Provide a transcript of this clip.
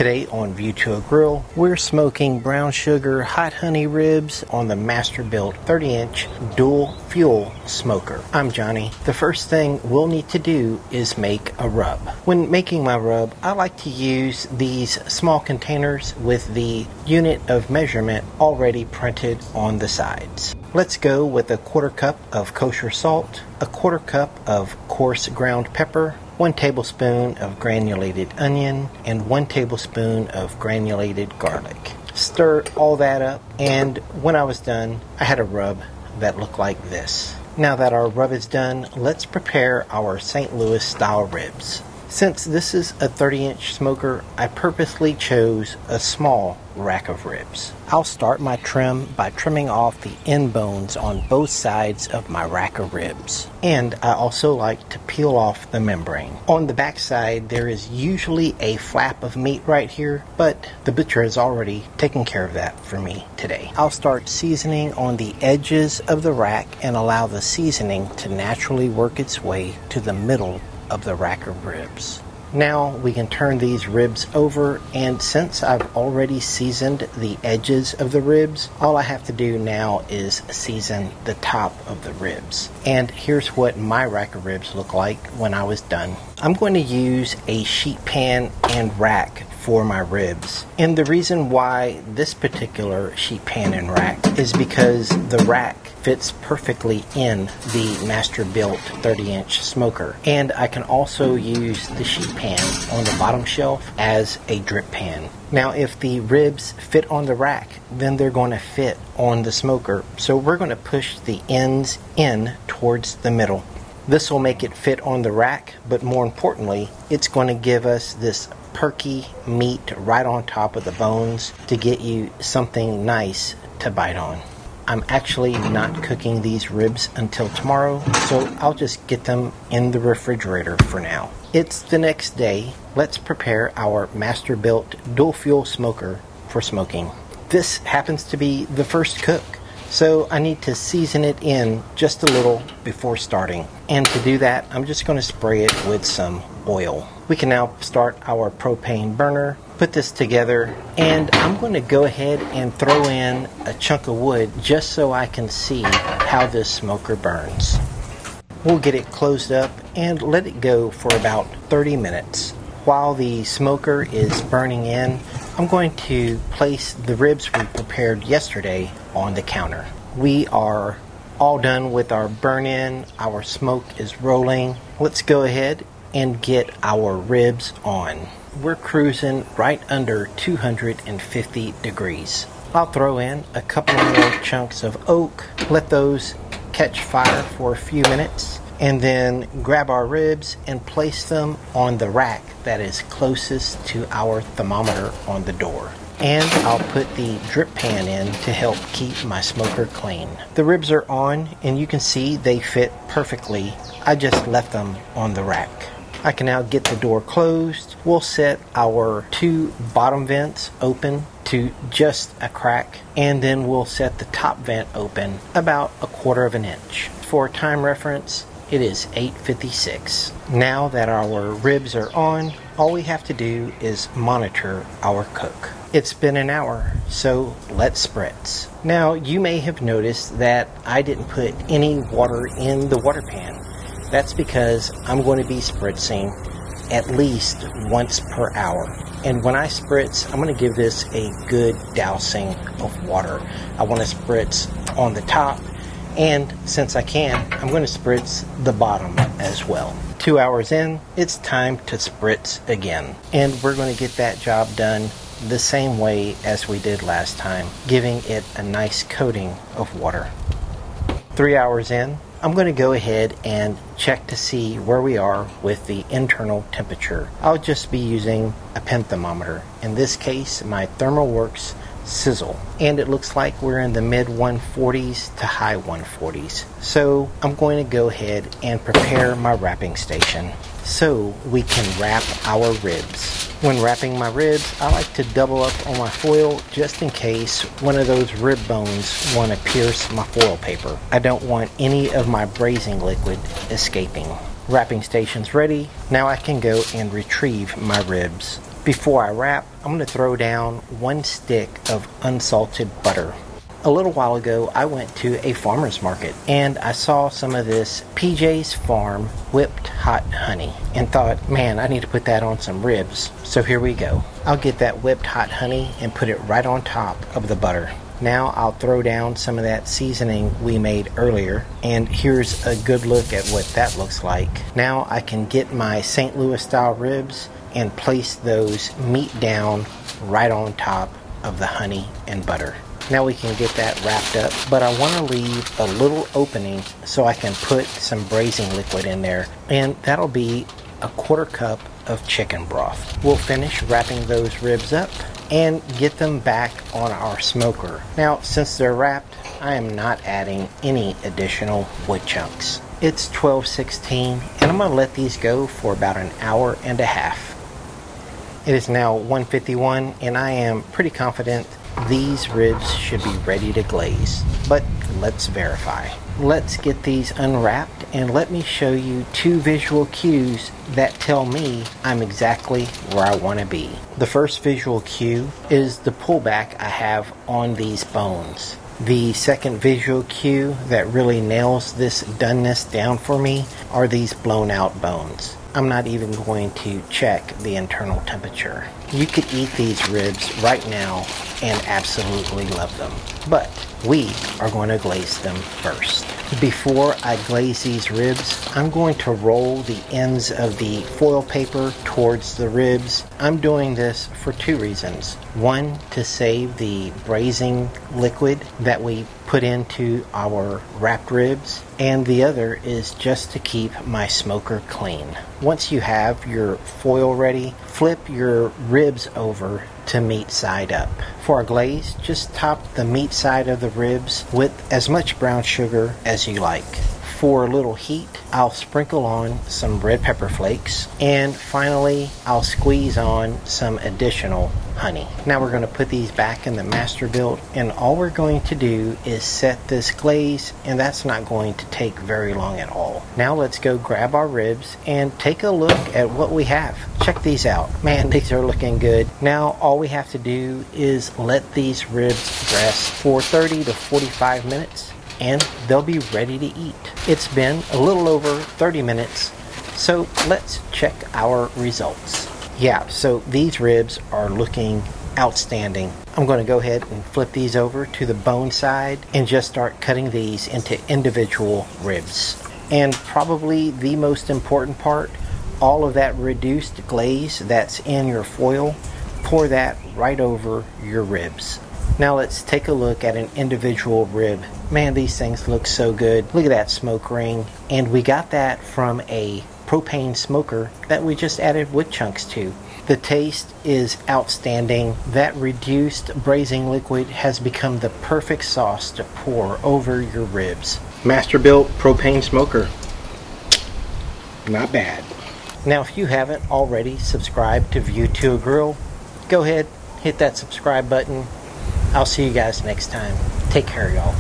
Today on View to a Grill, we're smoking brown sugar hot honey ribs on the Masterbuilt 30-inch dual fuel smoker. I'm Johnny. The first thing we'll need to do is make a rub. When making my rub, I like to use these small containers with the unit of measurement already printed on the sides. Let's go with a 1/4 cup of kosher salt, a 1/4 cup of coarse ground pepper, 1 tablespoon of granulated onion, and 1 tablespoon of granulated garlic. Stir all that up, and when I was done, I had a rub that looked like this. Now that our rub is done, let's prepare our St. Louis style ribs. Since this is a 30-inch smoker, I purposely chose a small rack of ribs. I'll start my trim by trimming off the end bones on both sides of my rack of ribs. And I also like to peel off the membrane. On the back side, there is usually a flap of meat right here, but the butcher has already taken care of that for me today. I'll start seasoning on the edges of the rack and allow the seasoning to naturally work its way to the middle of the rack of ribs. Now we can turn these ribs over, and since I've already seasoned the edges of the ribs, all I have to do now is season the top of the ribs. And here's what my rack of ribs look like when I was done. I'm going to use a sheet pan and rack for my ribs. And the reason why this particular sheet pan and rack is because the rack fits perfectly in the Masterbuilt 30-inch smoker. And I can also use the sheet pan on the bottom shelf as a drip pan. Now if the ribs fit on the rack, then they're going to fit on the smoker. So we're going to push the ends in towards the middle. This will make it fit on the rack, but more importantly, it's going to give us this perky meat right on top of the bones to get you something nice to bite on. I'm actually not cooking these ribs until tomorrow, so I'll just get them in the refrigerator for now. It's the next day. Let's prepare our Masterbuilt dual fuel smoker for smoking. This happens to be the first cook, so I need to season it in just a little before starting. And to do that, I'm just going to spray it with some oil. We can now start our propane burner, put this together, and I'm going to go ahead and throw in a chunk of wood just so I can see how this smoker burns. We'll get it closed up and let it go for about 30 minutes. While the smoker is burning in, I'm going to place the ribs we prepared yesterday on the counter. We are all done with our burn-in. Our smoke is rolling. Let's go ahead and get our ribs on. We're cruising right under 250 degrees. I'll throw in a couple more chunks of oak, let those catch fire for a few minutes, and then grab our ribs and place them on the rack that is closest to our thermometer on the door. And I'll put the drip pan in to help keep my smoker clean. The ribs are on, and you can see they fit perfectly. I just left them on the rack. I can now get the door closed. We'll set our 2 bottom vents open to just a crack, and then we'll set the top vent open about 1/4 of an inch. For time reference, it is 8:56. Now that our ribs are on, all we have to do is monitor our cook. It's been an hour, so let's spritz. Now you may have noticed that I didn't put any water in the water pan. That's because I'm going to be spritzing at least once per hour. And when I spritz, I'm going to give this a good dousing of water. I want to spritz on the top, and since I can, I'm going to spritz the bottom as well. 2 hours in, it's time to spritz again. And we're going to get that job done the same way as we did last time, giving it a nice coating of water. 3 hours in, I'm going to go ahead and check to see where we are with the internal temperature. I'll just be using a pen thermometer. In this case, my ThermalWorks Sizzle. And it looks like we're in the mid 140s to high 140s. So I'm going to go ahead and prepare my wrapping station so we can wrap our ribs. When wrapping my ribs, I like to double up on my foil just in case one of those rib bones want to pierce my foil paper. I don't want any of my braising liquid escaping. Wrapping station's ready. Now I can go and retrieve my ribs. Before I wrap, I'm going to throw down 1 stick of unsalted butter. A little while ago, I went to a farmer's market and I saw some of this PJ's Farm whipped hot honey and thought, man, I need to put that on some ribs. So here we go. I'll get that whipped hot honey and put it right on top of the butter. Now I'll throw down some of that seasoning we made earlier, and here's a good look at what that looks like. Now I can get my St. Louis style ribs and place those meat down right on top of the honey and butter. Now we can get that wrapped up, but I want to leave a little opening so I can put some braising liquid in there, and that'll be a 1/4 cup of chicken broth. We'll finish wrapping those ribs up and get them back on our smoker. Now, since they're wrapped, I am not adding any additional wood chunks. It's 12:16, and I'm going to let these go for about an hour and a half. It is now 1:51, and I am pretty confident these ribs should be ready to glaze, but let's verify. Let's get these unwrapped and let me show you 2 visual cues that tell me I'm exactly where I want to be. The first visual cue is the pullback I have on these bones. The second visual cue that really nails this doneness down for me are these blown out bones. I'm not even going to check the internal temperature. You could eat these ribs right now and absolutely love them. But we are going to glaze them first. Before I glaze these ribs, I'm going to roll the ends of the foil paper towards the ribs. I'm doing this for 2 reasons. One, to save the braising liquid that we put into our wrapped ribs, and the other is just to keep my smoker clean. Once you have your foil ready, flip your ribs over to meat side up. For our glaze, just top the meat side of the ribs with as much brown sugar as you like. For a little heat, I'll sprinkle on some red pepper flakes, and finally I'll squeeze on some additional honey. Now we're going to put these back in the Masterbuilt, and all we're going to do is set this glaze, and that's not going to take very long at all. Now let's go grab our ribs and take a look at what we have. Check these out. Man, these are looking good. Now all we have to do is let these ribs rest for 30 to 45 minutes and they'll be ready to eat. It's been a little over 30 minutes, so let's check our results. Yeah, so these ribs are looking outstanding. I'm going to go ahead and flip these over to the bone side and just start cutting these into individual ribs. And probably the most important part, all of that reduced glaze that's in your foil, pour that right over your ribs. Now let's take a look at an individual rib. Man, these things look so good. Look at that smoke ring. And we got that from a propane smoker that we just added wood chunks to. The taste is outstanding. That reduced braising liquid has become the perfect sauce to pour over your ribs. Masterbuilt propane smoker. Not bad. Now if you haven't already subscribed to View to a Grill, go ahead, hit that subscribe button. I'll see you guys next time. Take care, y'all.